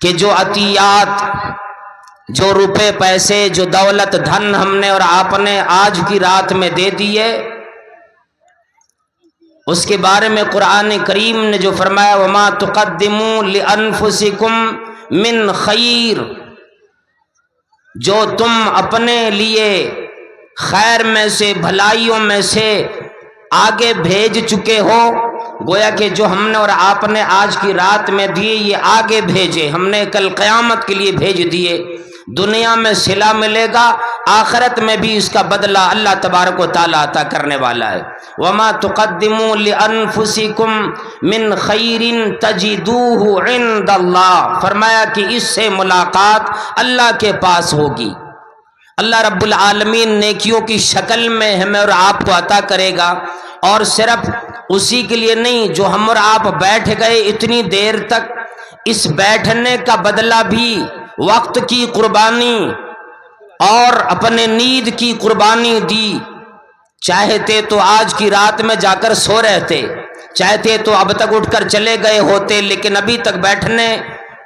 کہ جو عطیات، جو روپے پیسے، جو دولت دھن ہم نے اور آپ نے آج کی رات میں دے دیے، اس کے بارے میں قرآن کریم نے جو فرمایا وما تقدموا لانفسکم من خیر، جو تم اپنے لیے خیر میں سے، بھلائیوں میں سے آگے بھیج چکے ہو، گویا کہ جو ہم نے اور آپ نے آج کی رات میں دیے یہ آگے بھیجے، ہم نے کل قیامت کے لیے بھیج دیے، دنیا میں صلہ ملے گا، آخرت میں بھی اس کا بدلہ اللہ تبارک و تعالیٰ عطا کرنے والا ہے۔ وما تقدموا لانفسکم من خیر تجدوہ عند اللہ، فرمایا کہ اس سے ملاقات اللہ کے پاس ہوگی، اللہ رب العالمین نیکیوں کی شکل میں ہمیں اور آپ کو عطا کرے گا، اور صرف اسی کے لیے نہیں، جو ہم اور آپ بیٹھ گئے اتنی دیر تک، اس بیٹھنے کا بدلہ بھی وقت کی قربانی اور اپنے نیند کی قربانی دی، چاہتے تو آج کی رات میں جا کر سو رہتے، چاہتے تو اب تک اٹھ کر چلے گئے ہوتے، لیکن ابھی تک بیٹھنے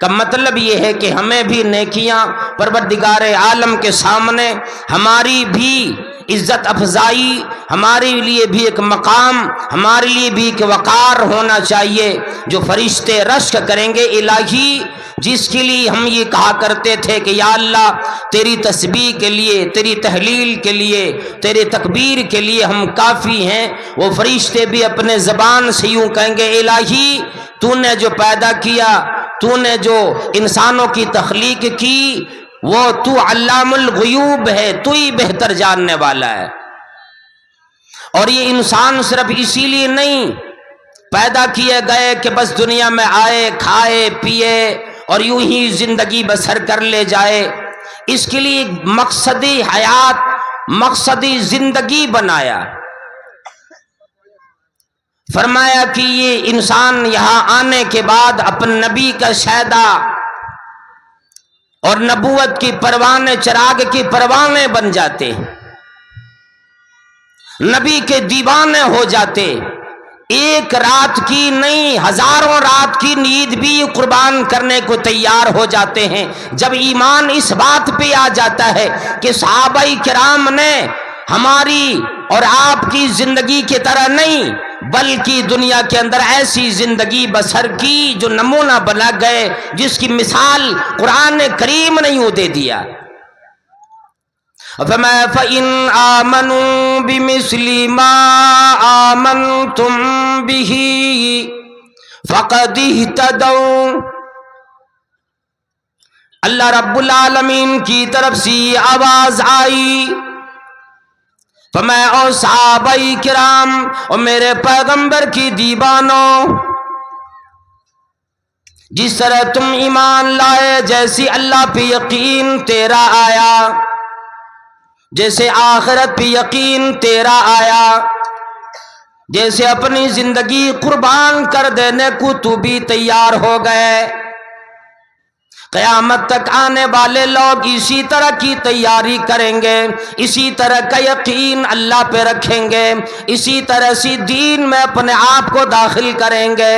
کا مطلب یہ ہے کہ ہمیں بھی نیکیاں پروردگار عالم کے سامنے، ہماری بھی عزت افزائی، ہمارے لیے بھی ایک مقام، ہمارے لیے بھی ایک وقار ہونا چاہیے، جو فرشتے رشک کریں گے الہی، جس کے لیے ہم یہ کہا کرتے تھے کہ یا اللہ تیری تسبیح کے لیے، تیری تحلیل کے لیے، تیرے تکبیر کے لیے ہم کافی ہیں، وہ فرشتے بھی اپنے زبان سے یوں کہیں گے الہی تو نے جو پیدا کیا، تو نے جو انسانوں کی تخلیق کی، وہ تو علام الغیوب ہے، تو ہی بہتر جاننے والا ہے، اور یہ انسان صرف اسی لیے نہیں پیدا کیے گئے کہ بس دنیا میں آئے، کھائے پیے اور یوں ہی زندگی بسر کر لے جائے، اس کے لیے مقصدی حیات، مقصدی زندگی بنایا، فرمایا کہ یہ انسان یہاں آنے کے بعد اپنے نبی کا شہدہ اور نبوت کی پروانے، چراغ کی پروانے بن جاتے، نبی کے دیوانے ہو جاتے، ایک رات کی نہیں ہزاروں رات کی نیند بھی قربان کرنے کو تیار ہو جاتے ہیں، جب ایمان اس بات پہ آ جاتا ہے کہ صحابہ کرام نے ہماری اور آپ کی زندگی کی طرح نہیں بلکہ دنیا کے اندر ایسی زندگی بسر کی جو نمونہ بنا گئے، جس کی مثال قرآن کریم نے یوں دے دیا، فَإِنْ آمَنُوا بِمِثْلِ مَا آمَنْتُمْ بِهِ فَقَدِ اهْتَدَوْا، اللہ رب العالمین کی طرف سے آواز آئی، فرمایا او صحابہ کرام اور میرے پیغمبر کی دیوانوں، جس طرح تم ایمان لائے، جیسی اللہ پہ یقین تیرا آیا، جیسے آخرت پہ یقین تیرا آیا، جیسے اپنی زندگی قربان کر دینے کو تو بھی تیار ہو گئے، قیامت تک آنے والے لوگ اسی طرح کی تیاری کریں گے، اسی طرح کا یقین اللہ پہ رکھیں گے، اسی طرح سے دین میں اپنے آپ کو داخل کریں گے،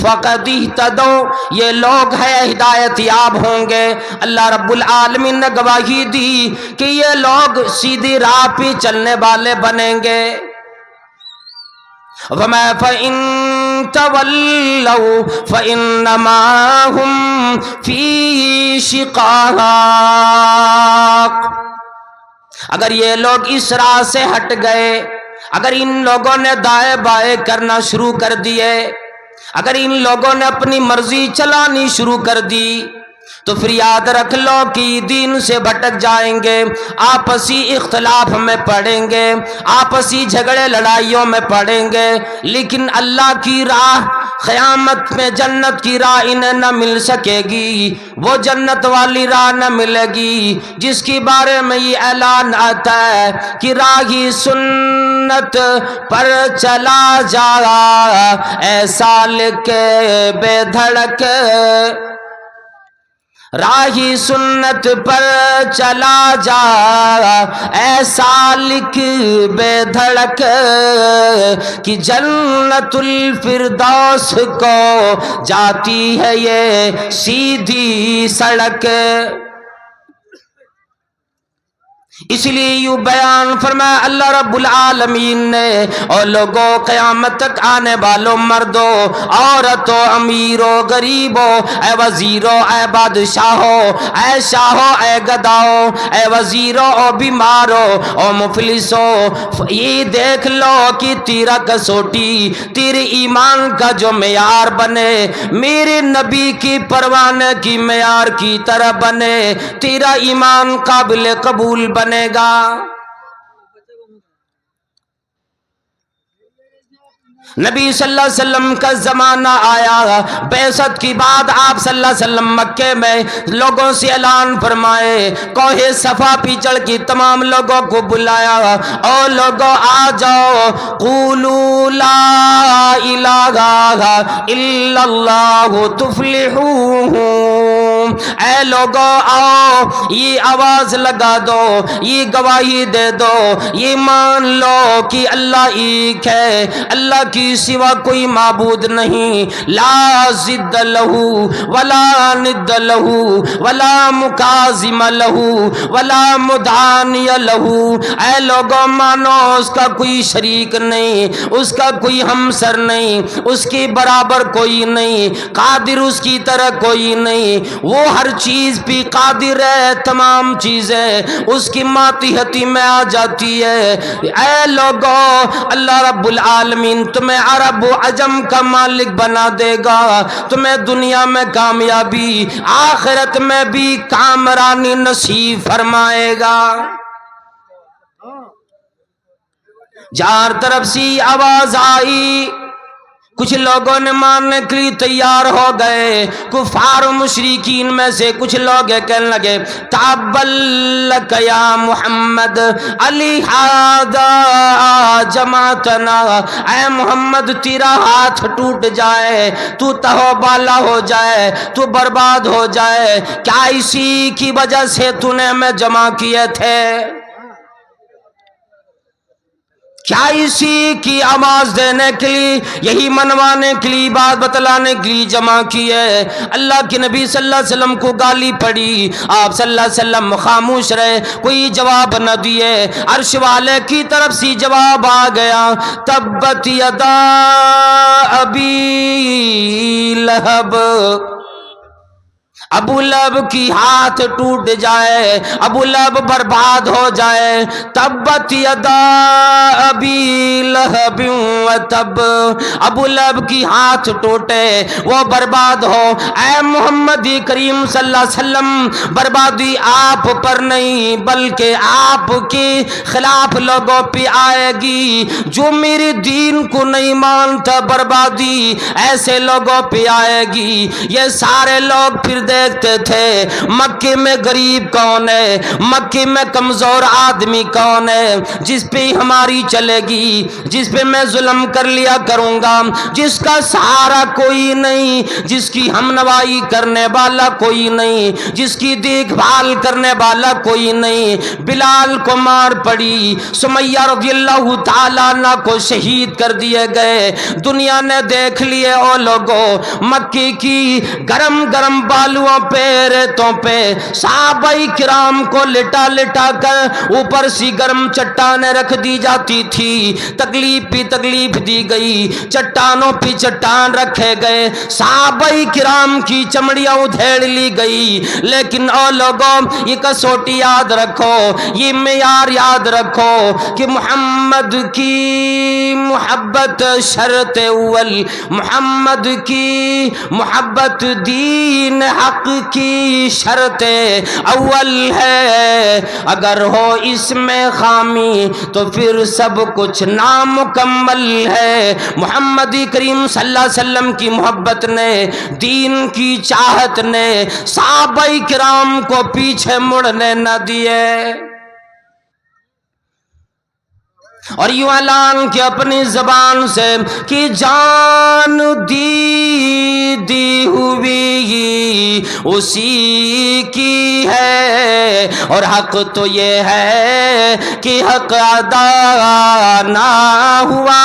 فَقَدِ اهْتَدَوْا، یہ لوگ ہیں ہدایت یاب ہوں گے۔ اللہ رب العالمین نے گواہی دی کہ یہ لوگ سیدھی راہ پہ چلنے والے بنیں گے۔ وَمَا فَإِن تَوَلَّوْا فَإِنَّمَا هُمْ فِي شِقَاقٍ، اگر یہ لوگ اس راہ سے ہٹ گئے، اگر ان لوگوں نے دائیں بائیں کرنا شروع کر دیے، اگر ان لوگوں نے اپنی مرضی چلانی شروع کر دی، تو پھر یاد رکھ لو کہ دین سے بھٹک جائیں گے، آپسی اختلاف میں پڑیں گے، آپسی جھگڑے لڑائیوں میں پڑیں گے، لیکن اللہ کی راہ، قیامت میں جنت کی راہ انہیں نہ مل سکے گی، وہ جنت والی راہ نہ ملے گی جس کے بارے میں یہ اعلان آتا ہے کہ راہی سنت پر چلا جا، اے سالک بے دھڑک راہی سنت پر چلا جا، اے سالک بے دھڑک، کہ جنت الفردوس کو جاتی ہے یہ سیدھی سڑک۔ اس لیے یوں بیان فرمایا اللہ رب العالمین نے، اور لوگوں قیامت تک آنے والوں مردوں عورتوں امیروں غریبوں، اے وزیروں اے بادشاہوں اے شاہوں اے گداؤں اے وزیروں او بیماروں او مفلسوں، یہ دیکھ لو کہ تیرا کسوٹی تیرے ایمان کا جو معیار بنے میرے نبی کی پروانے کی معیار کی طرح بنے، تیرا ایمان قابل قبول بنے گا۔ نبی صلی اللہ علیہ وسلم کا زمانہ آیا، بعثت کی بعد آپ صلی اللہ علیہ وسلم مکے میں لوگوں سے اعلان فرمائے، کوہ صفا پہ چڑھ کے تمام لوگوں کو بلایا، اور لوگوں آ جاؤ، قولوا لا الہ الا اللہ تفلحون، اے لوگوں آؤ یہ آواز لگا دو، یہ گواہی دے دو، یہ مان لو کہ اللہ ایک ہے، اللہ کی سوا کوئی معبود نہیں، لا ضد لہ ولا ند لہ ولا مکاظم لہ ولا مدانی لہ، اے لوگوں مانو اس کا کوئی شریک نہیں، اس کا کوئی ہمسر نہیں، اس کے برابر کوئی نہیں، قادر اس کی طرح کوئی نہیں، وہ ہر چیز پہ قادر ہے، تمام چیزیں اس کی ماتحتی میں آ جاتی ہے۔ اے لوگوں اللہ رب العالمین تمہیں عرب و عجم کا مالک بنا دے گا، تمہیں دنیا میں کامیابی آخرت میں بھی کامرانی نصیب فرمائے گا۔ چار طرف سے آواز آئی، کچھ لوگوں نے ماننے کے لیے تیار ہو گئے، کفار و مشرکین میں سے کچھ لوگ کہنے لگے تابل لک یا محمد علی ھذا جماعتنا، اے محمد تیرا ہاتھ ٹوٹ جائے، تو تہو بالا ہو جائے، تو برباد ہو جائے، کیا اسی کی وجہ سے تو نے ہمیں جمع کیے تھے؟ کیا اسی کی آواز دینے کے لیے، یہی منوانے کے لیے، بات بتلانے کے لیے جمع کیے؟ اللہ کے نبی صلی اللہ علیہ وسلم کو گالی پڑی، آپ صلی اللہ علیہ وسلم خاموش رہے، کوئی جواب نہ دیے۔ عرش والے کی طرف سے جواب آ گیا، تبت یدا ابی لہب، ابو لہب کی ہاتھ ٹوٹ جائے، ابو لہب برباد ہو جائے، تبت یدا ابی لہب وتب، ابو لہب کی ہاتھ ٹوٹے وہ برباد ہو۔ اے محمد کریم صلی اللہ علیہ وسلم بربادی آپ پر نہیں بلکہ آپ کے خلاف لوگوں پہ آئے گی، جو میرے دین کو نہیں مانتا بربادی ایسے لوگوں پہ آئے گی۔ یہ سارے لوگ پھر دیکھتے تھے مکے میں غریب کون ہے، مکے میں کمزور آدمی کون ہے جس پہ ہماری چلے گی، جس پہ میں ظلم کر لیا کروں گا، جس کا سہارا کوئی نہیں، جس کی ہمنوائی کرنے والا کوئی نہیں، جس کی دیکھ بھال کرنے والا کوئی نہیں۔ بلال کو مار پڑی، سمیہ رضی اللہ تعالیٰ عنہ کو شہید کر دیے گئے، دنیا نے دیکھ لیے او لوگوں مکے کی گرم گرم بالوں پہ ریتوں پہ صحابہ کرام کو لٹا لٹا کر اوپر سی گرم چٹانیں رکھ دی جاتی تھی، تکلیف پہ تکلیف دی گئی، چٹانوں پہ چٹان رکھے گئے، صحابہ کرام کی چمڑیاں ادھیڑ لی گئی۔ لیکن او لوگوں یہ کسوٹی یاد رکھو، یہ معیار یاد رکھو کہ محمد کی محبت شرط اول، محمد کی محبت دین حق کی شرط اول ہے، اگر ہو اس میں خامی تو پھر سب کچھ نامکمل ہے۔ محمد کریم صلی اللہ علیہ وسلم کی محبت نے، دین کی چاہت نے صحابہ کرام کو پیچھے مڑنے نہ دیے۔ اور یوں اعلان کہ اپنی زبان سے کہ جان دی ہوئی اسی کی ہے، اور حق تو یہ ہے کہ حق ادا نہ ہوا۔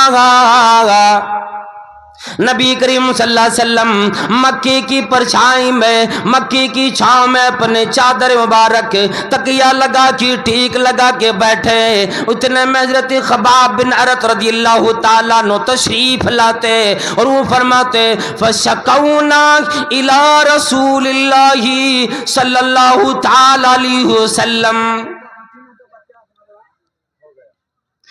نبی کریم صلی اللہ علیہ وسلم مکی کی پرچھائی میں، مکی کی چھاؤں میں اپنے چادر مبارک تکیہ لگا کے ٹھیک لگا کے بیٹھے، اتنے میں حضرت خباب بن ارت رضی اللہ تعالیٰ عنہ تشریف لاتے اور وہ فرماتے فشکونا الی رسول اللہ صلی اللہ تعالیٰ علیہ وسلم۔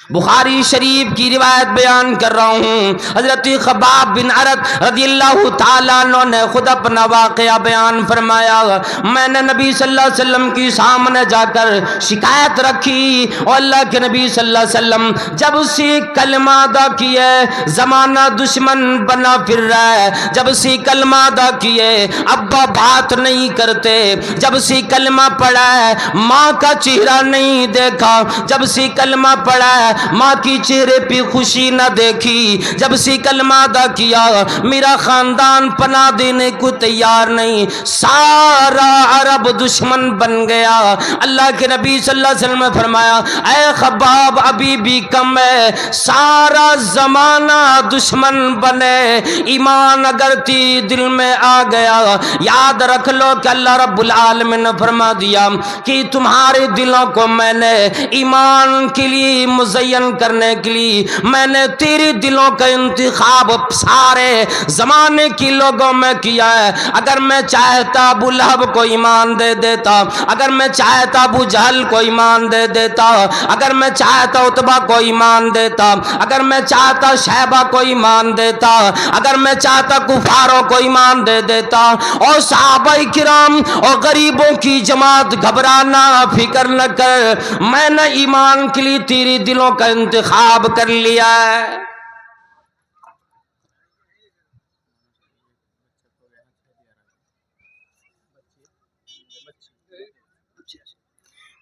بخاری شریف کی روایت بیان کر رہا ہوں، حضرت خباب بن ارت رضی اللہ تعالیٰ عنہ نے خود اپنا واقعہ بیان فرمایا، میں نے نبی صلی اللہ علیہ وسلم کی سامنے جا کر شکایت رکھی، اور اللہ کے نبی صلی اللہ علیہ وسلم جب سے کلمہ ادا کیے زمانہ دشمن بنا پھر رہا ہے، جب سے کلمہ ادا کیے ابا بات نہیں کرتے، جب سے کلمہ پڑھا ہے ماں کا چہرہ نہیں دیکھا، جب سے کلمہ پڑھا ہے ماں کی چہرے پہ خوشی نہ دیکھی، جب سے کلمہ ادا کیا میرا خاندان پناہ دینے کو تیار نہیں، سارا عرب دشمن بن گیا۔ اللہ کے نبی صلی اللہ علیہ وسلم نے فرمایا اے خباب ابھی بھی کم ہے، سارا زمانہ دشمن بنے، ایمان اگر تی دل میں آ گیا یاد رکھ لو کہ اللہ رب العالمین نے فرما دیا کہ تمہارے دلوں کو میں نے ایمان کے لیے مزین کرنے کے لیے میں نے تیرے دلوں کا انتخاب سارے زمانے کی لوگوں میں کیا ہے۔ اگر میں چاہتا ابو لہب کو ایمان دے دیتا، اگر میں چاہتا ابو جہل کو ایمان دے دیتا، اگر میں چاہتا عتبہ کو ایمان دیتا، اگر میں چاہتا شیبہ کو ایمان دیتا، اگر میں چاہتا کفاروں کو ایمان دے دیتا، اور صحابہ کرام اور غریبوں کی جماعت گھبرانا فکر نہ کر، میں نے ایمان کے لیے تیری دلوں کا انتخاب کر لیا ہے۔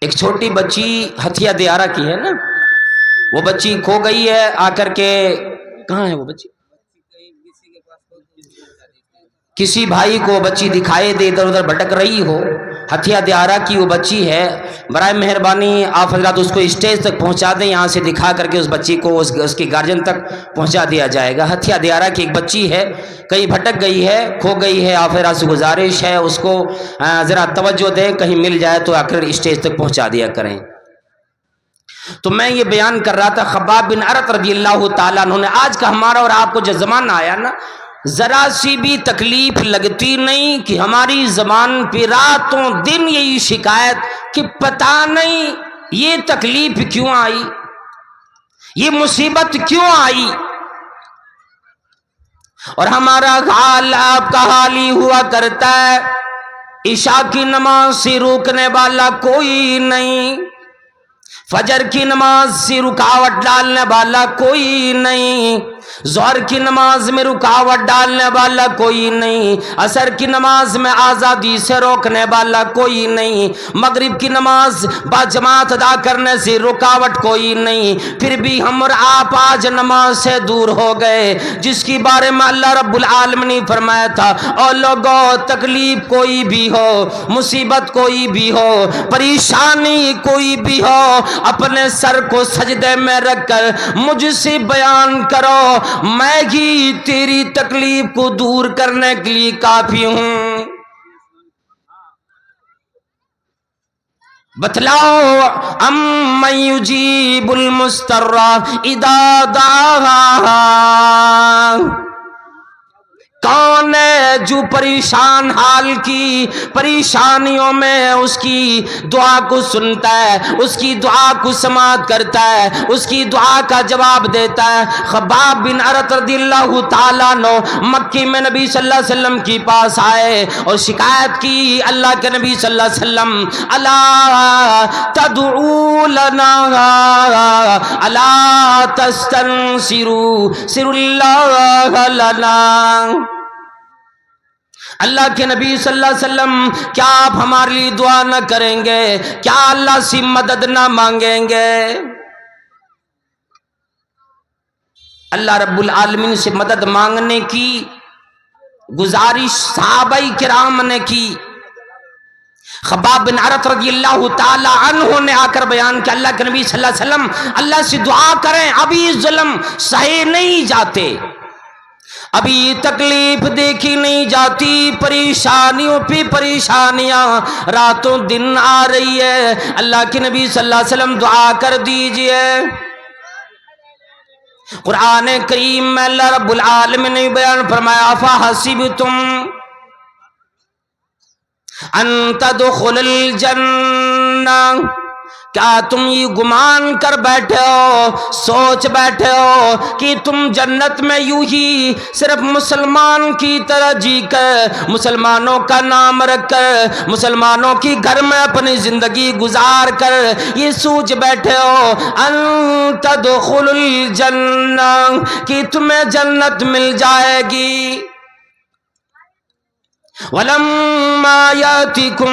ایک چھوٹی بچی ہتھیا دیارہ کی ہے نا، وہ بچی کھو گئی ہے، آ کر کے کہاں ہے وہ بچی؟ کسی بھائی کو بچی دکھائے دے، ادھر ادھر بھٹک رہی ہو، ہتھیا دیارہ کی وہ بچی ہے، برائے مہربانی آپ حضرات اس کو اسٹیج تک پہنچا دیں، یہاں سے دکھا کر کے اس بچی کو اس کی گارجن تک پہنچا دیا جائے گا۔ ہتھیا دیارہ کی ایک بچی ہے، کہیں بھٹک گئی ہے، کھو گئی ہے، آپ حضرات سے گزارش ہے اس کو ذرا توجہ دیں، کہیں مل جائے تو آ کر اسٹیج تک پہنچا دیا کریں۔ تو میں یہ بیان کر رہا تھا خباب بن ارت رضی اللہ تعالیٰ عنہ نے، آج کا ہمارا اور آپ کو جو زمانہ آیا نا، ذرا سی بھی تکلیف لگتی نہیں کہ ہماری زبان پہ راتوں دن یہی شکایت کہ پتہ نہیں یہ تکلیف کیوں آئی، یہ مصیبت کیوں آئی، اور ہمارا حال آپ کا حال ہی ہوا کرتا ہے، عشاء کی نماز سے روکنے والا کوئی نہیں، فجر کی نماز سے رکاوٹ ڈالنے والا کوئی نہیں، ظہر کی نماز میں رکاوٹ ڈالنے والا کوئی نہیں، عصر کی نماز میں آزادی سے روکنے والا کوئی نہیں، مغرب کی نماز با جماعت ادا کرنے سے رکاوٹ کوئی نہیں، پھر بھی ہم اور آپ آج نماز سے دور ہو گئے، جس کی بارے میں اللہ رب العالمین نے فرمایا تھا اور لوگوں تکلیف کوئی بھی ہو، مصیبت کوئی بھی ہو، پریشانی کوئی بھی ہو، اپنے سر کو سجدے میں رکھ کر مجھ سے بیان کرو، میں ہی تیری تکلیف کو دور کرنے کے لیے کافی ہوں۔ بتلاؤ امن یجیب المضطر اذا دعاہ، کون ہے جو پریشان حال کی پریشانیوں میں اس کی دعا کو سنتا ہے، اس کی دعا کو سماعت کرتا ہے، اس کی دعا کا جواب دیتا ہے۔ خباب بن ارت رضی اللہ تعالیٰ عنہ مکی میں نبی صلی اللہ علیہ وسلم کے پاس آئے اور شکایت کی، اللہ کے نبی صلی اللہ علیہ وسلم الا تدعو لنا الا تستنصروا سر اللہ لنا، اللہ کے نبی صلی اللہ علیہ وسلم کیا آپ ہمارے لیے دعا نہ کریں گے، کیا اللہ سے مدد نہ مانگیں گے؟ اللہ رب العالمین سے مدد مانگنے کی گزارش صحابہ کرام نے کی۔ خباب بن عرط رضی اللہ تعالی عنہ نے آ کر بیان کیا اللہ کے نبی صلی اللہ علیہ وسلم اللہ سے دعا کریں، ابھی ظلم سہے نہیں جاتے، ابھی تکلیف دیکھی نہیں جاتی، پریشانیوں پہ پریشانیاں راتوں دن آ رہی ہے، اللہ کے نبی صلی اللہ علیہ وسلم دعا کر دیجئے۔ قرآن کریم میں اللہ رب العالمین نے بیان فرمایا افحسبتم ان تدخل الجنہ، کیا تم یہ گمان کر بیٹھے ہو، سوچ بیٹھے ہو کہ تم جنت میں یوں ہی صرف مسلمان کی طرح جی کر، مسلمانوں کا نام رکھ کر، مسلمانوں کی گھر میں اپنی زندگی گزار کر یہ سوچ بیٹھے ہو ان تدخل الجنہ کہ تمہیں جنت مل جائے گی؟ وَلَمَّا يَأْتِكُمْ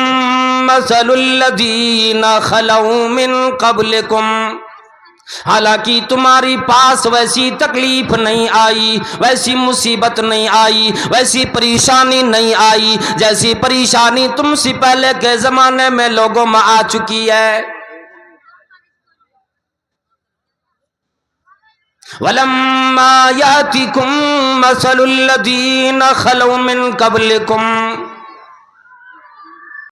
مَثَلُ الَّذِينَ خَلَوْا مِن قَبْلِكُمْ، حالانکہ تمہاری پاس ویسی تکلیف نہیں آئی، ویسی مصیبت نہیں آئی، ویسی پریشانی نہیں آئی جیسی پریشانی تم سے پہلے کے زمانے میں لوگوں میں آ چکی ہے۔ وَلَمَّا يَأْتِكُمْ مَثَلُ الَّذِينَ خَلَوْا مِن قَبْلِكُمْ،